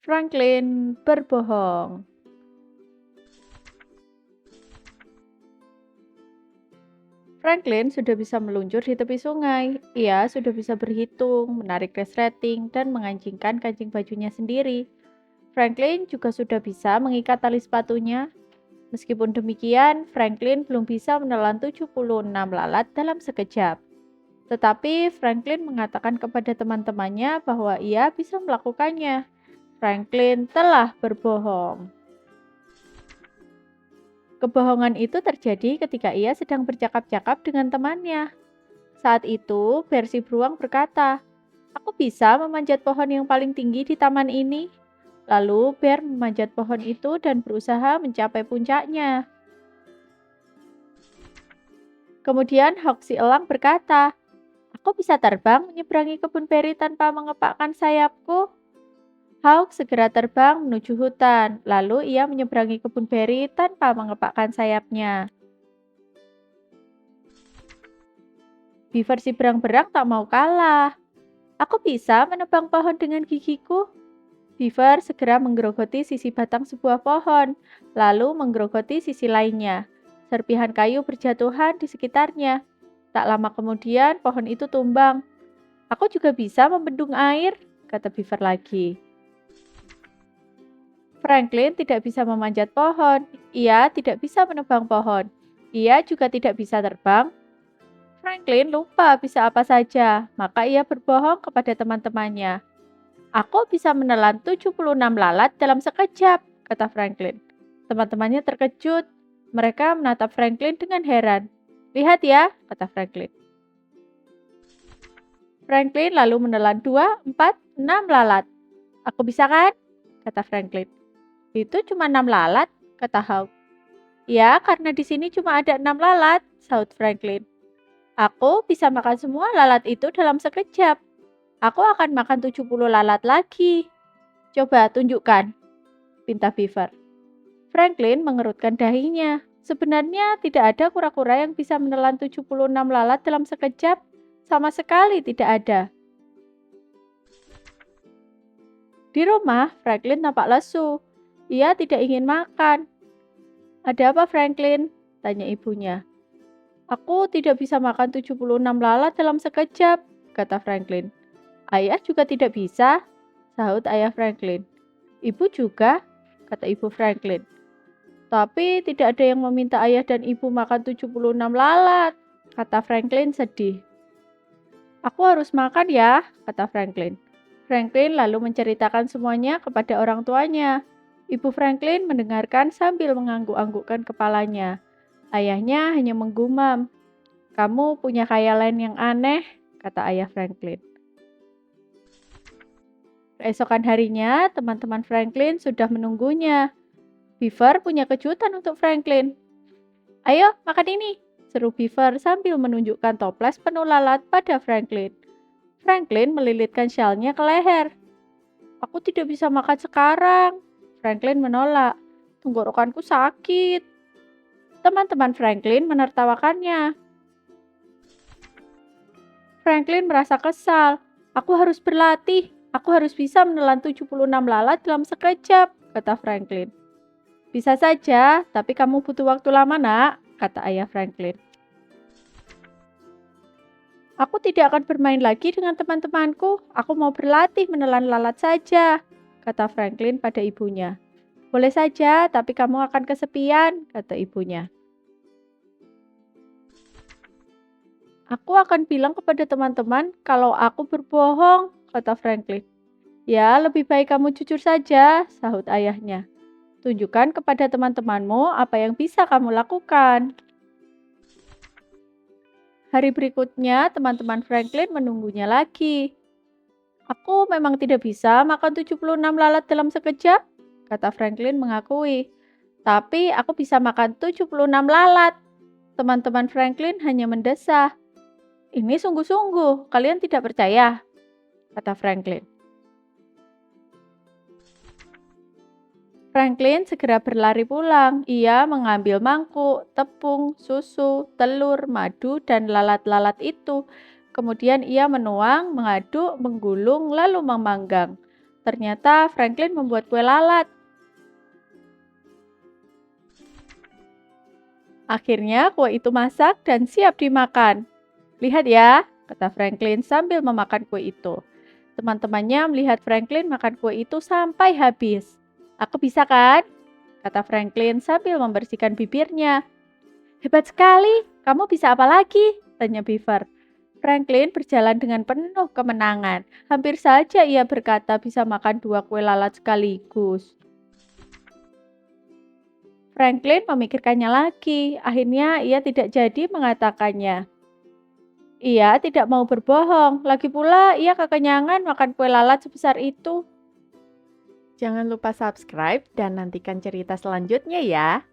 Franklin berbohong. Franklin sudah bisa meluncur di tepi sungai. Ia sudah bisa berhitung, menarik resleting, dan mengancingkan kancing bajunya sendiri. Franklin juga sudah bisa mengikat tali sepatunya. Meskipun demikian, Franklin belum bisa menelan 76 lalat dalam sekejap. Tetapi Franklin mengatakan kepada teman-temannya bahwa ia bisa melakukannya. Franklin telah berbohong. Kebohongan itu terjadi ketika ia sedang bercakap-cakap dengan temannya. Saat itu, versi beruang berkata, "Aku bisa memanjat pohon yang paling tinggi di taman ini." Lalu Bear memanjat pohon itu dan berusaha mencapai puncaknya. Kemudian Hawk si elang berkata, "Aku bisa terbang menyeberangi kebun beri tanpa mengepakkan sayapku." Hawk segera terbang menuju hutan, lalu ia menyeberangi kebun beri tanpa mengepakkan sayapnya. Beaver si berang-berang tak mau kalah. "Aku bisa menebang pohon dengan gigiku." Beaver segera menggerogoti sisi batang sebuah pohon, lalu menggerogoti sisi lainnya. Serpihan kayu berjatuhan di sekitarnya. Tak lama kemudian, pohon itu tumbang. "Aku juga bisa membendung air," kata Beaver lagi. Franklin tidak bisa memanjat pohon. Ia tidak bisa menebang pohon. Ia juga tidak bisa terbang. Franklin lupa bisa apa saja, maka ia berbohong kepada teman-temannya. "Aku bisa menelan 76 lalat dalam sekejap," kata Franklin. Teman-temannya terkejut. Mereka menatap Franklin dengan heran. "Lihat ya," kata Franklin. Franklin lalu menelan 2, 4, 6 lalat. "Aku bisa kan?" kata Franklin. "Itu cuma 6 lalat," kata Hawk. "Ya, karena di sini cuma ada 6 lalat," sahut Franklin. "Aku bisa makan semua lalat itu dalam sekejap. Aku akan makan 70 lalat lagi." "Coba tunjukkan," pinta Beaver. Franklin mengerutkan dahinya. Sebenarnya tidak ada kura-kura yang bisa menelan 76 lalat dalam sekejap. Sama sekali tidak ada. Di rumah, Franklin tampak lesu. Ia tidak ingin makan. "Ada apa, Franklin?" tanya ibunya. "Aku tidak bisa makan 76 lalat dalam sekejap," kata Franklin. "Ayah juga tidak bisa," sahut ayah Franklin. "Ibu juga," kata ibu Franklin. "Tapi tidak ada yang meminta ayah dan ibu makan 76 lalat," kata Franklin sedih. "Aku harus makan ya," kata Franklin. Franklin lalu menceritakan semuanya kepada orang tuanya. Ibu Franklin mendengarkan sambil mengangguk-anggukkan kepalanya. Ayahnya hanya menggumam. "Kamu punya khayalan yang aneh," kata ayah Franklin. Keesokan harinya, teman-teman Franklin sudah menunggunya. Beaver punya kejutan untuk Franklin. "Ayo, makan ini," seru Beaver sambil menunjukkan toples penuh lalat pada Franklin. Franklin melilitkan syalnya ke leher. "Aku tidak bisa makan sekarang," Franklin menolak. "Tenggorokanku sakit." Teman-teman Franklin menertawakannya. Franklin merasa kesal. "Aku harus berlatih. Aku harus bisa menelan 76 lalat dalam sekejap," kata Franklin. "Bisa saja, tapi kamu butuh waktu lama, Nak," kata ayah Franklin. "Aku tidak akan bermain lagi dengan teman-temanku. Aku mau berlatih menelan lalat saja," kata Franklin pada ibunya. "Boleh saja, tapi kamu akan kesepian," kata ibunya. "Aku akan bilang kepada teman-teman kalau aku berbohong," kata Franklin. "Ya, lebih baik kamu jujur saja," sahut ayahnya. "Tunjukkan kepada teman-temanmu apa yang bisa kamu lakukan." Hari berikutnya, teman-teman Franklin menunggunya lagi. "Aku memang tidak bisa makan 76 lalat dalam sekejap," kata Franklin mengakui. "Tapi aku bisa makan 76 lalat." Teman-teman Franklin hanya mendesah. "Ini sungguh-sungguh, kalian tidak percaya?" kata Franklin. Franklin segera berlari pulang. Ia mengambil mangkuk, tepung, susu, telur, madu, dan lalat-lalat itu. Kemudian ia menuang, mengaduk, menggulung, lalu memanggang. Ternyata Franklin membuat kue lalat. Akhirnya kue itu masak dan siap dimakan. Lihat ya, kata Franklin sambil memakan kue itu. Teman-temannya melihat Franklin makan kue itu sampai habis. Aku bisa kan? Kata Franklin sambil membersihkan bibirnya. Hebat sekali, kamu bisa apa lagi? Tanya Beaver. Franklin berjalan dengan penuh kemenangan. Hampir saja ia berkata bisa makan 2 kue lalat sekaligus. Franklin memikirkannya lagi. Akhirnya ia tidak jadi mengatakannya. Ia tidak mau berbohong. Lagi pula ia kekenyangan makan kue lalat sebesar itu. Jangan lupa subscribe dan nantikan cerita selanjutnya ya.